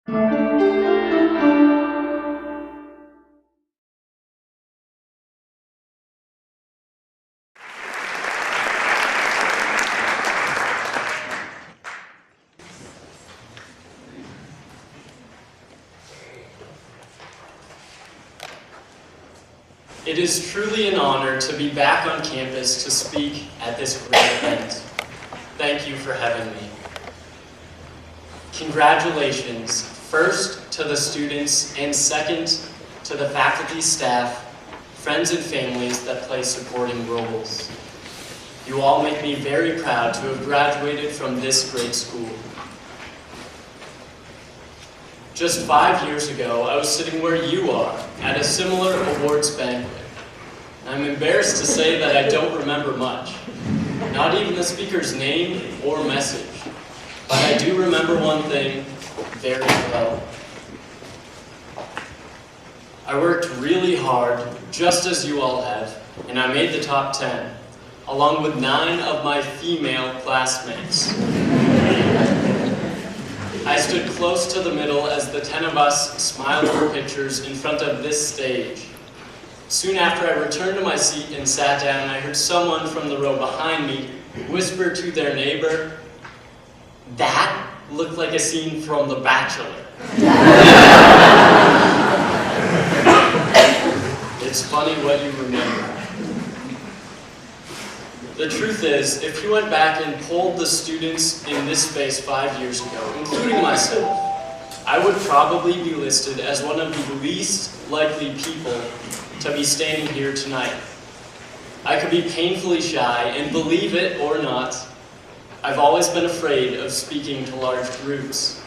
It is truly an honor to be back on campus to speak at this great event. Thank you for having me. Congratulations, first to the students and second to the faculty, staff, friends and families that play supporting roles. You all make me very proud to have graduated from this great school. Just 5 years ago, I was sitting where you are, at a similar awards banquet. I'm embarrassed to say that I don't remember much, not even the speaker's name or message, but I do remember one thing very well. I worked really hard, just as you all have, and I made the top 10, along with 9 of my female classmates. I stood close to the middle as the 10 of us smiled for pictures in front of this stage. Soon after I returned to my seat and sat down, I heard someone from the row behind me whisper to their neighbor, "That looked like a scene from The Bachelor." It's funny what you remember. The truth is, if you went back and polled the students in this space 5 years ago, including myself, I would probably be listed as one of the least likely people to be standing here tonight. I could be painfully shy, and believe it or not, I've always been afraid of speaking to large groups.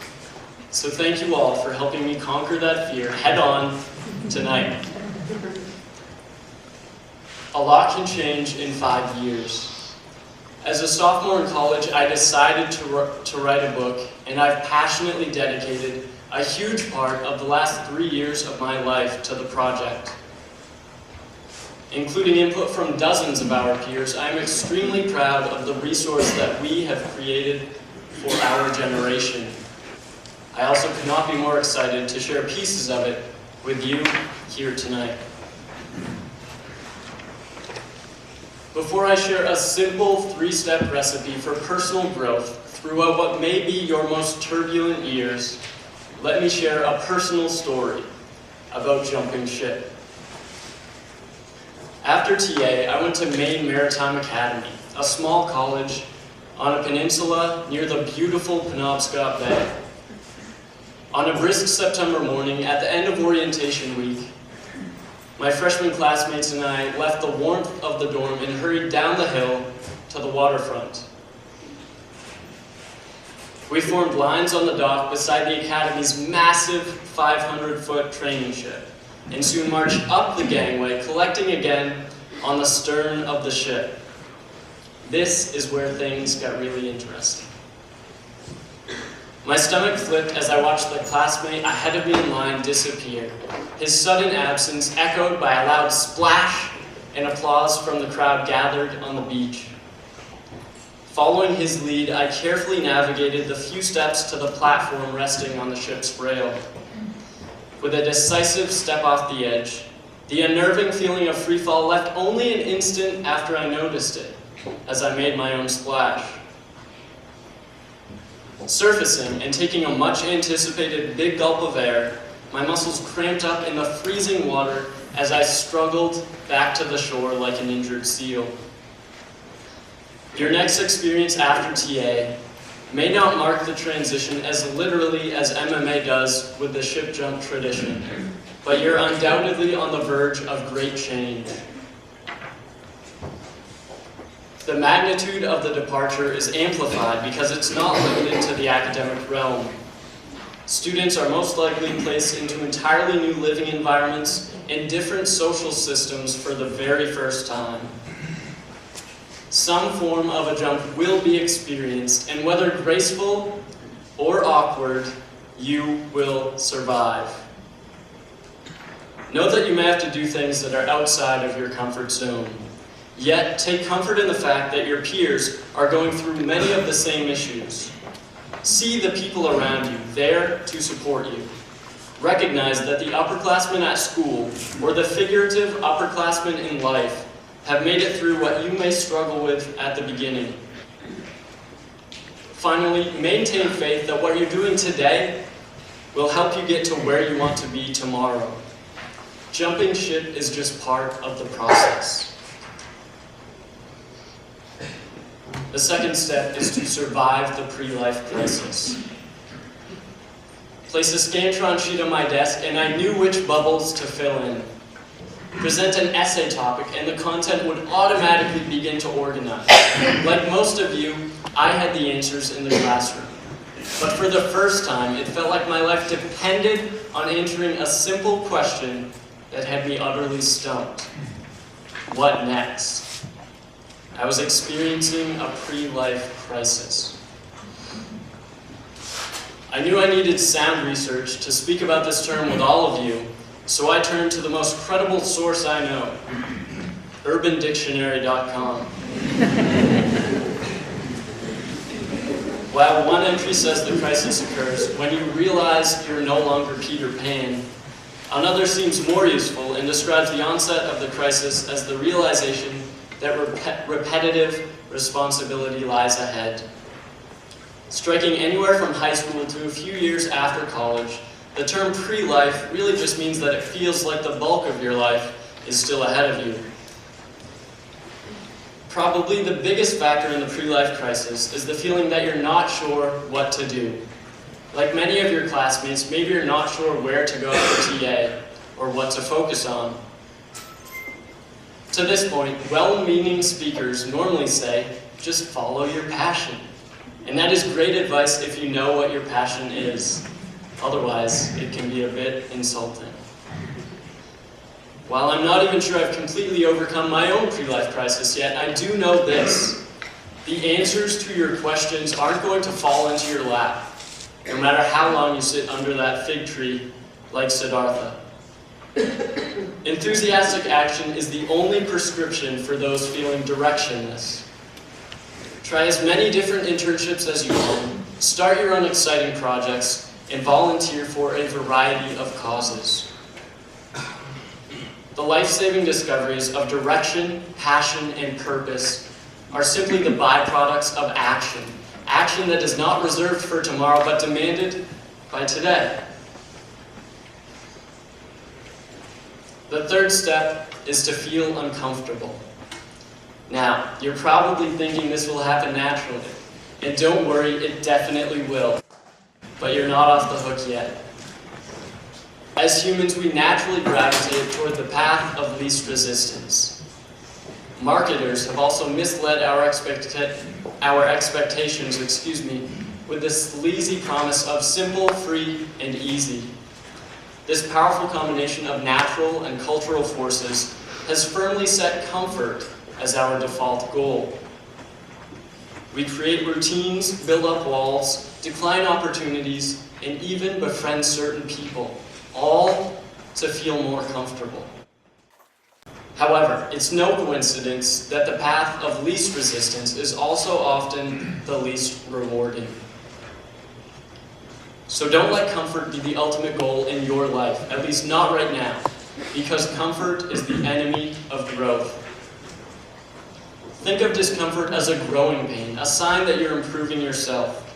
So thank you all for helping me conquer that fear head on tonight. A lot can change in 5 years. As a sophomore in college, I decided to write a book, and I've passionately dedicated a huge part of the last 3 years of my life to the project. Including input from dozens of our peers, I am extremely proud of the resource that we have created for our generation. I also could not be more excited to share pieces of it with you here tonight. Before I share a simple 3-step recipe for personal growth throughout what may be your most turbulent years, let me share a personal story about jumping ship. After TA, I went to Maine Maritime Academy, a small college on a peninsula near the beautiful Penobscot Bay. On a brisk September morning, at the end of orientation week, my freshman classmates and I left the warmth of the dorm and hurried down the hill to the waterfront. We formed lines on the dock beside the Academy's massive 500-foot training ship, and soon marched up the gangway, collecting again on the stern of the ship. This is where things got really interesting. My stomach flipped as I watched the classmate ahead of me in line disappear, his sudden absence echoed by a loud splash and applause from the crowd gathered on the beach. Following his lead, I carefully navigated the few steps to the platform resting on the ship's rail. With a decisive step off the edge, the unnerving feeling of free fall left only an instant after I noticed it, as I made my own splash. Surfacing and taking a much-anticipated big gulp of air, my muscles cramped up in the freezing water as I struggled back to the shore like an injured seal. Your next experience after TA may not mark the transition as literally as MMA does with the ship jump tradition, but you're undoubtedly on the verge of great change. The magnitude of the departure is amplified because it's not limited to the academic realm. Students are most likely placed into entirely new living environments and different social systems for the very first time. Some form of a jump will be experienced, and whether graceful or awkward, you will survive. Know that you may have to do things that are outside of your comfort zone. Yet, take comfort in the fact that your peers are going through many of the same issues. See the people around you there to support you. Recognize that the upperclassmen at school, or the figurative upperclassmen in life, have made it through what you may struggle with at the beginning. Finally, maintain faith that what you're doing today will help you get to where you want to be tomorrow. Jumping ship is just part of the process. The second step is to survive the pre-life crisis. Place a Scantron sheet on my desk and I knew which bubbles to fill in. Present an essay topic and the content would automatically begin to organize. Like most of you, I had the answers in the classroom. But for the first time, it felt like my life depended on answering a simple question that had me utterly stumped. What next? I was experiencing a pre-life crisis. I knew I needed sound research to speak about this term with all of you, so I turned to the most credible source I know, UrbanDictionary.com. While one entry says the crisis occurs when you realize you're no longer Peter Pan, another seems more useful and describes the onset of the crisis as the realization that repetitive responsibility lies ahead. Striking anywhere from high school to a few years after college, the term pre-life really just means that it feels like the bulk of your life is still ahead of you. Probably the biggest factor in the pre-life crisis is the feeling that you're not sure what to do. Like many of your classmates, maybe you're not sure where to go for TA or what to focus on. To this point, well-meaning speakers normally say, just follow your passion. And that is great advice if you know what your passion is. Otherwise, it can be a bit insulting. While I'm not even sure I've completely overcome my own pre-life crisis yet, I do know this. The answers to your questions aren't going to fall into your lap, no matter how long you sit under that fig tree like Siddhartha. Enthusiastic action is the only prescription for those feeling directionless. Try as many different internships as you can, start your own exciting projects, and volunteer for a variety of causes. The life-saving discoveries of direction, passion, and purpose are simply the byproducts of action. Action that is not reserved for tomorrow, but demanded by today. The third step is to feel uncomfortable. Now, you're probably thinking this will happen naturally. And don't worry, it definitely will. But you're not off the hook yet. As humans, we naturally gravitate toward the path of least resistance. Marketers have also misled our expectations, with this sleazy promise of simple, free, and easy. This powerful combination of natural and cultural forces has firmly set comfort as our default goal. We create routines, build up walls, decline opportunities, and even befriend certain people, all to feel more comfortable. However, it's no coincidence that the path of least resistance is also often the least rewarding. So don't let comfort be the ultimate goal in your life, at least not right now, because comfort is the enemy of growth. Think of discomfort as a growing pain, a sign that you're improving yourself.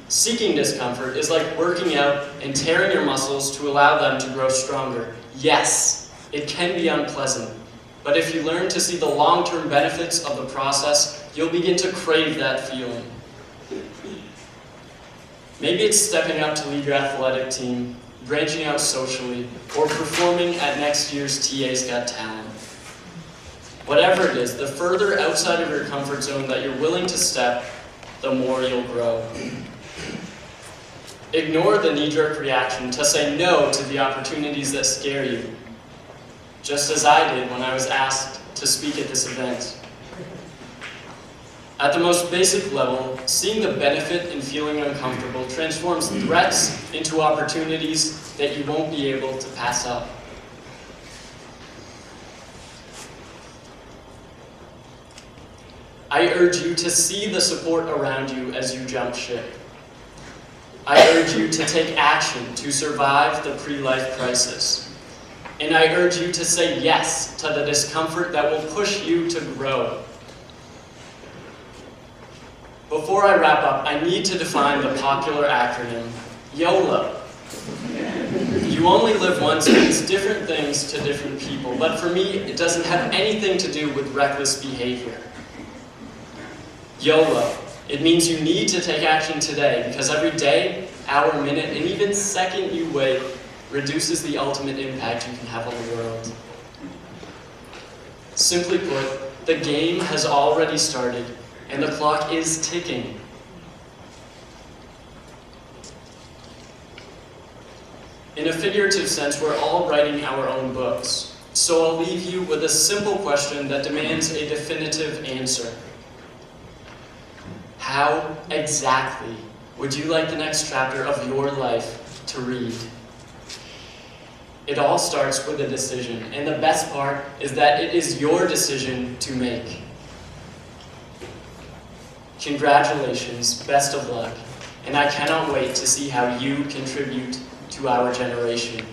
Seeking discomfort is like working out and tearing your muscles to allow them to grow stronger. Yes, it can be unpleasant, but if you learn to see the long-term benefits of the process, you'll begin to crave that feeling. Maybe it's stepping up to lead your athletic team, branching out socially, or performing at next year's TA's Got Talent. Whatever it is, the further outside of your comfort zone that you're willing to step, the more you'll grow. Ignore the knee-jerk reaction to say no to the opportunities that scare you, just as I did when I was asked to speak at this event. At the most basic level, seeing the benefit in feeling uncomfortable transforms threats into opportunities that you won't be able to pass up. I urge you to see the support around you as you jump ship. I urge you to take action to survive the pre-life crisis. And I urge you to say yes to the discomfort that will push you to grow. Before I wrap up, I need to define the popular acronym YOLO. You only live once means different things to different people, but for me, it doesn't have anything to do with reckless behavior. YOLO. It means you need to take action today, because every day, hour, minute, and even second you wait reduces the ultimate impact you can have on the world. Simply put, the game has already started, and the clock is ticking. In a figurative sense, we're all writing our own books, so I'll leave you with a simple question that demands a definitive answer. How exactly would you like the next chapter of your life to read? It all starts with a decision, and the best part is that it is your decision to make. Congratulations, best of luck, and I cannot wait to see how you contribute to our generation.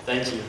Thank you.